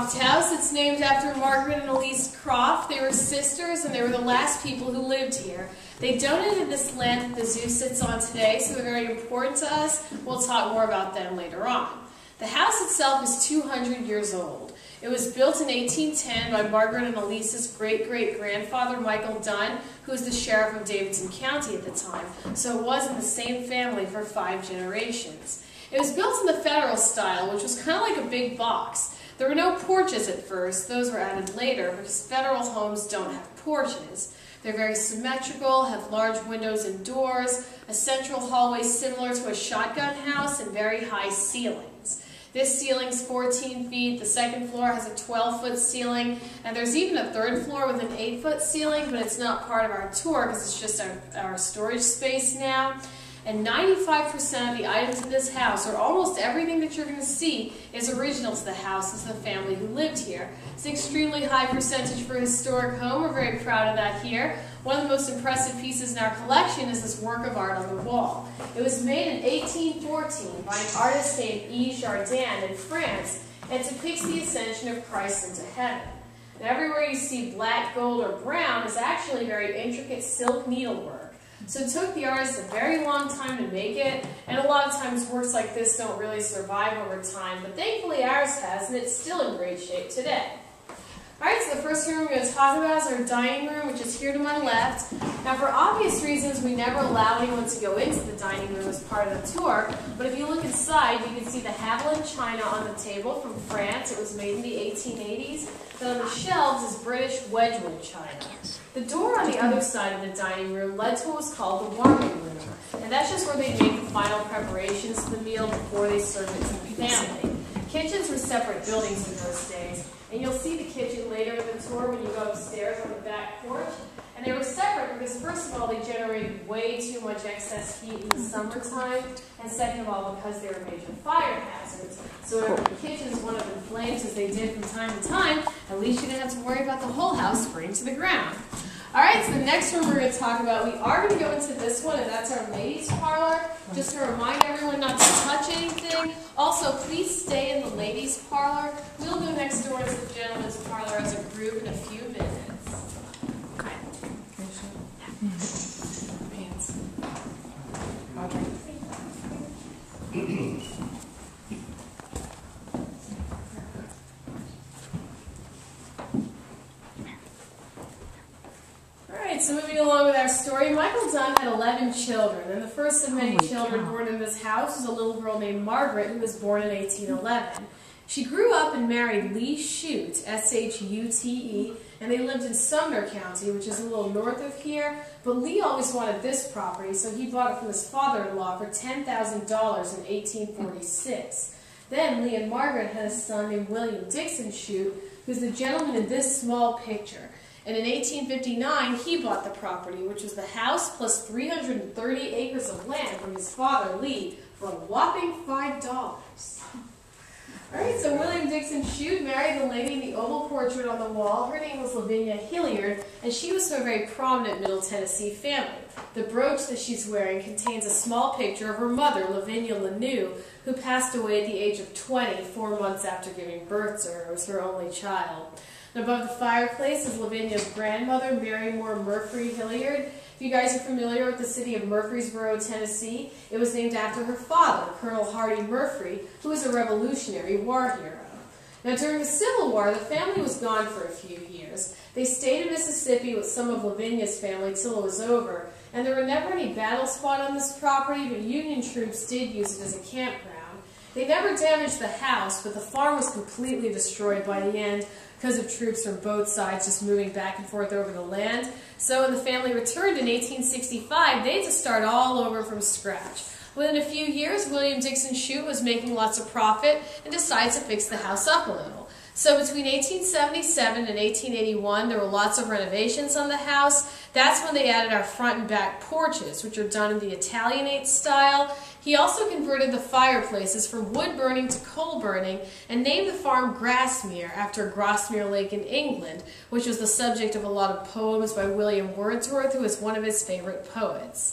Croft House. It's named after Margaret and Elise Croft. They were sisters, and they were the last people who lived here. They donated this land that the zoo sits on today, so they're very important to us. We'll talk more about them later on. The house itself is 200 years old. It was built in 1810 by Margaret and Elise's great-great-grandfather, Michael Dunn, who was the sheriff of Davidson County at the time, so it was in the same family for 5 generations. It was built in the Federal style, which was kind of like a big box. There were no porches at first. Those were added later because Federal homes don't have porches. They're very symmetrical, have large windows and doors, a central hallway similar to a shotgun house, and very high ceilings. This ceiling's 14 feet, the second floor has a 12-foot ceiling, and there's even a third floor with an 8-foot ceiling, but it's not part of our tour because it's just our storage space now. And 95% of the items in this house, or almost everything that you're going to see, is original to the house as the family who lived here. It's an extremely high percentage for a historic home. We're very proud of that here. One of the most impressive pieces in our collection is this work of art on the wall. It was made in 1814 by an artist named Yves Jardin in France, and depicts the ascension of Christ into heaven. And everywhere you see black, gold, or brown is actually very intricate silk needlework. So it took the artist a very long time to make it, and a lot of times works like this don't really survive over time, but thankfully ours has, and it's still in great shape today. Alright, so the first room we're going to talk about is our dining room, which is here to my left. Now for obvious reasons, we never allow anyone to go into the dining room as part of the tour, but if you look inside, you can see the Haviland china on the table from France. It was made in the 1880s. Then on the shelves is British Wedgwood china. The door on the other side of the dining room led to what was called the warming room, and that's just where they made the final preparations for the meal before they served it to the family. Kitchens were separate buildings in those days, and you'll see the kitchen later in the tour when you go upstairs on the back porch. And they were separate because, first of all, they generated way too much excess heat in the summertime, and second of all, because they were major fire hazards. So if the kitchens went up in flames, as they did from time to time, at least you didn't have to worry about the whole house burning to the ground. Alright, so the next room we're going to talk about, we are going to go into this one, and that's our ladies' parlor. Just to remind everyone not to touch anything. Also, please stay in the ladies' parlor. We'll go next door to the gentlemen's parlor as a group in a few minutes. Okay. Pants. Okay. So moving along with our story, Michael Dunn had 11 children, and the first of many children born in this house was a little girl named Margaret, who was born in 1811. She grew up and married Lee Shute, S-H-U-T-E, and they lived in Sumner County, which is a little north of here, but Lee always wanted this property, so he bought it from his father-in-law for $10,000 in 1846. Then Lee and Margaret had a son named William Dixon Shute, who's the gentleman in this small picture. And in 1859, he bought the property, which was the house plus 330 acres of land from his father, Lee, for a whopping $5. Alright, so William Dixon Shute married the lady in the oval portrait on the wall. Her name was Lavinia Hilliard, and she was from a very prominent Middle Tennessee family. The brooch that she's wearing contains a small picture of her mother, Lavinia Lanou, who passed away at the age of 20, 4 months after giving birth to her. It was her only child. And above the fireplace is Lavinia's grandmother, Mary Moore Murphy Hilliard. If you guys are familiar with the city of Murfreesboro, Tennessee, it was named after her father, Colonel Hardy Murphy, who was a Revolutionary War hero. Now, during the Civil War, the family was gone for a few years. They stayed in Mississippi with some of Lavinia's family till it was over, and there were never any battles fought on this property, but Union troops did use it as a campground. They never damaged the house, but the farm was completely destroyed by the end because of troops from both sides just moving back and forth over the land. So when the family returned in 1865, they had to start all over from scratch. Within a few years, William Dixon Shute was making lots of profit and decided to fix the house up a little. So between 1877 and 1881, there were lots of renovations on the house. That's when they added our front and back porches, which are done in the Italianate style. He also converted the fireplaces from wood burning to coal burning and named the farm Grassmere after Grosmere Lake in England, which was the subject of a lot of poems by William Wordsworth, who was one of his favorite poets.